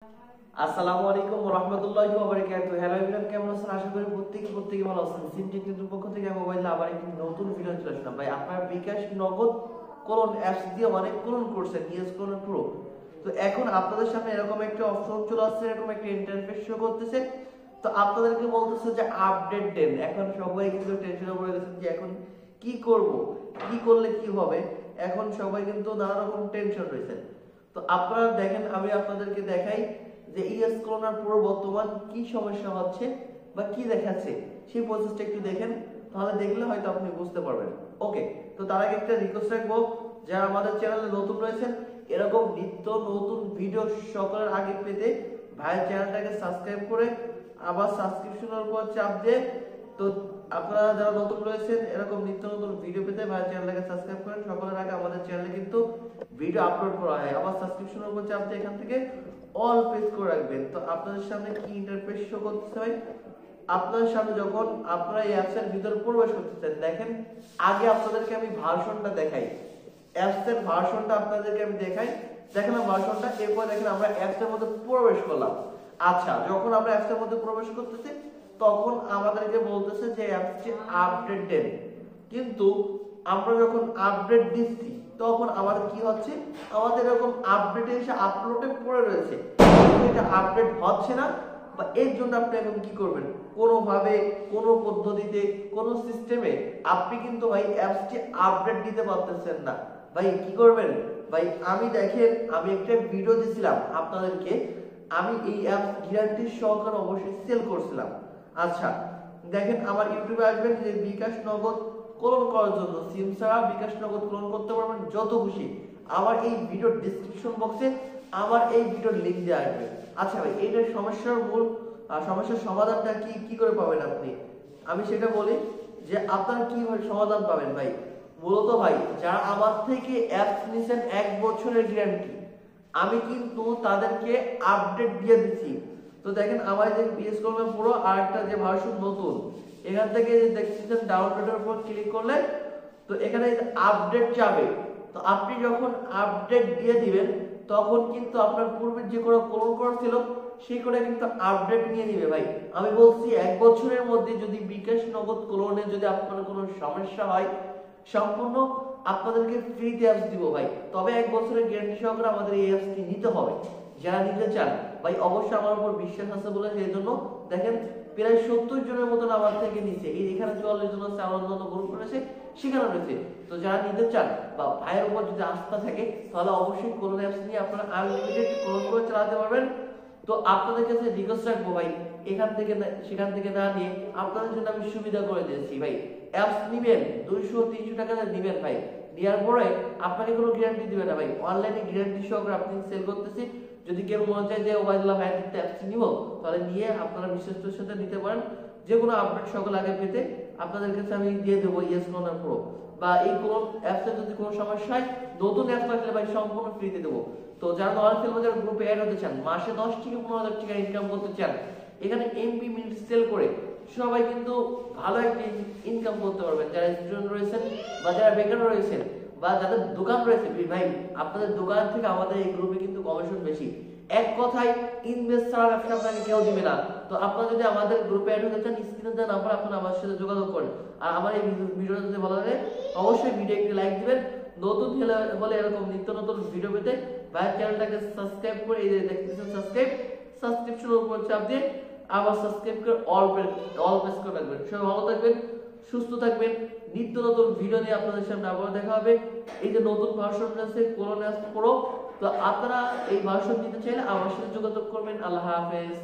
আসসালামু আলাইকুম ওয়া রাহমাতুল্লাহি ওয়া বারাকাতুহু। হ্যালো এভরিওয়ান, কেমন আছেন? আশা করি প্রত্যেকে ভালো আছেন। সিমটেক কিন্তু পক্ষ থেকে মোবাইলে আবার একটি নতুন ভিডিও চলে আসলাম। ভাই আপনারা বিকাশ নগদ কোলন অ্যাপস দিয়ে অনেক কোলন করছেন, ইয়েস কোলন প্রো। তো এখন আপনাদের সামনে এরকম একটা অপশন চলে আসছে, এরকম একটা ইন্টারফেস শো করতেছে। তো আপনাদেরকে বলতেছে যে আপডেট দেন। এখন সবাই কিন্তু টেনশনে পড়ে গেছেন যে এখন কি করব, কি করলে কি হবে। এখন সবাই কিন্তু নানা রকম টেনশন রয়েছে। তো আপনারা দেখেন, আমি আপনাদেরকে দেখাই যে ইএস করোনার পুরো বর্তমান কি সমস্যা হচ্ছে বা কি দেখাচ্ছে সেই প্রসেসটা একটু দেখেন, তাহলে দেখলে হয়তো আপনি বুঝতে পারবেন। ওকে, তো তার আগে একটা রিকোয়েস্ট রাখবো, যারা আমাদের চ্যানেলে নতুন রয়েছেন এরকম নিত্য নতুন ভিডিও সকলের আগে পেতে ভাইয়ের চ্যানেলটাকে সাবস্ক্রাইব করে আবার সাবস্ক্রিপশনের উপর চাপ দিয়ে, তো আপনারা যারা নতুন রয়েছেন এরকম নিত্য নতুন ভিডিও পেতে ভাইয়ের চ্যানেলটাকে সাবস্ক্রাইব করেন। সকলের আগে আমাদের চ্যানেলে কিন্তু ভিডিও আপলোড করা হয়, আবার সাবস্ক্রিপশনের উপর চাপ দিয়ে এখান থেকে অল প্রেস করে রাখবেন। তো আপনাদের সামনে কি ইন্টারফেস শো করতেছে ভাই, আপনাদের সামনে যখন আপনারা এই অ্যাপসের ভিতরে প্রবেশ করতেছেন, দেখেন আগে আপনাদেরকে আমি ভার্সনটা দেখাই, অ্যাপসের ভার্সনটা আপনাদেরকে আমি দেখাই। দেখেন ভার্সনটা, এরপর দেখেন আমরা অ্যাপসের মধ্যে প্রবেশ করলাম। আচ্ছা, যখন আমরা অ্যাপসের মধ্যে প্রবেশ করতেছি তখন আমাদেরকে বলতেছে যে অ্যাপসটি আপডেট দেন, কিন্তু আমরা যখন আপডেট দিচ্ছি তখন আমাদের কি হচ্ছে, আমাদের এরকম আপডেটে এসে আপলোডে পড়ে রয়েছে, এটা আপডেট হচ্ছে না। বা এর জন্য আপনি এখন কি করবেন, কোনোভাবে কোনো পদ্ধতিতে কোনো সিস্টেমে আপনি কিন্তু ভাই অ্যাপসটি আপডেট দিতে পারতেছেন না। ভাই কি করবেন ভাই, আমি দেখেন আমি একটা ভিডিও দিছিলাম আপনাদেরকে, আমি এই অ্যাপস গ্যারান্টি সহকারে অবশ্যই সেল করছিলাম। আচ্ছা দেখেন, আমার ইউটিউবে আসবেন যে বিকাশ নগদ ক্লোন করার জন্য সিম ছাড়া বিকাশ নগদ ক্লোন করতে পারবেন যত খুশি। আমার এই ভিডিওর ডেসক্রিপশন বক্সে আমার এই ভিডিওর লিংক দেওয়া আসবে। আচ্ছা ভাই, এইটার সমস্যার মূল সমস্যার সমাধানটা কি কি করে পাবেন আপনি, আমি সেটা বলি যে আপনারা কিভাবে সমাধান পাবেন ভাই। মূলত ভাই যারা আমার থেকে অ্যাপস নিছেন 1 বছরের গ্যারান্টি, আমি কিন্তু তাদেরকে আপডেট দিয়ে দিচ্ছি। তো দেখেন আমার যে পিএস কলমে পুরো আর একটা যে ভার্সন নতুন, এখান থেকে যে দেখতেছেন ডাউনলোডের উপর ক্লিক করলে তো এখানে আপডেট যাবে। তো আপনি যখন আপডেট দিয়ে দিবেন তখন কিন্তু আপনার পূর্বে যে কোনো ক্লোন করা ছিল সেই করে কিন্তু আপডেট নিয়ে নিবে ভাই। আমি বলছি 1 বছরের মধ্যে যদি বিকাশ নগদ ক্লোনে যদি আপনার কোনো সমস্যা হয়, সম্পূর্ণ আপনাদেরকে ফ্রিতে অ্যাপস দিব ভাই। তবে 1 বছরের গ্যারান্টি সহকারে আমাদের এই অ্যাপসটি নিতে হবে। যারা নিতে চান ভাই অবশ্যই আমার উপর বিশ্বাস আছে বলে সেই জন্য দেখেন প্রায় 70 জনের মতন আমার থেকে নিচে, এই এখানে 44 জন আছে, আমার অন্যান্য গ্রুপ রয়েছে সেখানে রয়েছে। তো যারা নিতে চান বা ভাইয়ের উপর যদি আস্থা থাকে তাহলে অবশ্যই কোন অ্যাপস নিয়ে আপনারা আনলিমিটেড ক্লোন করে চালাতে পারবেন। তো আপনাদের কাছে রিকোয়েস্ট রাখবো ভাই, এখান থেকে সেখান থেকে না নিয়ে আপনাদের জন্য আমি সুবিধা করে দিয়েছি ভাই। অ্যাপস নিবেন 200-300 টাকা নিবেন ভাই, নেওয়ার পরে আপনাকে কোনো গ্যারান্টি দিবে না ভাই, অনলাইনে গ্যারান্টি সহকারে আপনি সেল করতেছি। যদি কেউ মনে চায় যে ওবায়দুল্লাহ ভাই একটা অ্যাপস নিব, তাহলে নিয়ে আপনারা বিশ্বস্তর সাথে নিতে পারেন। যে কোনো আপডেট সকল আগে পেতে আপনাদের কাছে আমি দিয়ে দেবো ইয়েস কর্নার প্রো। বা এই কোন অ্যাপসে যদি কোনো সমস্যা হয়, নতুন অ্যাপস থাকলে ভাই সম্পূর্ণ ফ্রিতে দেবো। তো যারা নলেজ সেলবাজার গ্রুপে অ্যাড হতে চান, মাসে 10 থেকে 15,000 টাকা ইনকাম করতে চান, এখানে এমপি মিনিট সেল করে সবাই কিন্তু ভালো একটা ইনকাম করতে পারবেন। যারা স্টুডেন্ট রয়েছেন বা যারা বেকার রয়েছেন বা যাদের দোকান রয়েছে ভাই, আপনাদের দোকান থেকে আমাদের এই গ্রুপে কিন্তু কমিশন বেশি। এক কথায় ইনভেস্ট ছাড়া ব্যবসা আপনাকে কেউ দিবে না। তো আপনারা যদি আমাদের গ্রুপে অ্যাড হতে চান, স্ক্রিনে দেওয়া নাম্বার আপনারা আমার সাথে যোগাযোগ করেন। আর আমার এই ভিডিওটা যদি ভালো লাগে অবশ্যই ভিডিও একটি লাইক দিবেন। নতুন হলে এরকম নিত্য নতুন ভিডিও পেতে ভাইয়ের চ্যানেলটাকে সাবস্ক্রাইব করে এই যে দেখতেছেন সাবস্ক্রিপশনের উপর চাপ দিয়ে আবার সাবস্ক্রাইব করে অল প্রেস করে রাখবেন। সবাই ভালো থাকবেন, সুস্থ থাকবেন। নিত্য নতুন ভিডিও নিয়ে আপনাদের সামনে আবার দেখা হবে। এই যে নতুন ভার্সন আছে কোলন প্রো, তো আপনারা এই ভার্সন নিতে চাইলে আমার সাথে যোগাযোগ করবেন। আল্লাহ হাফেজ।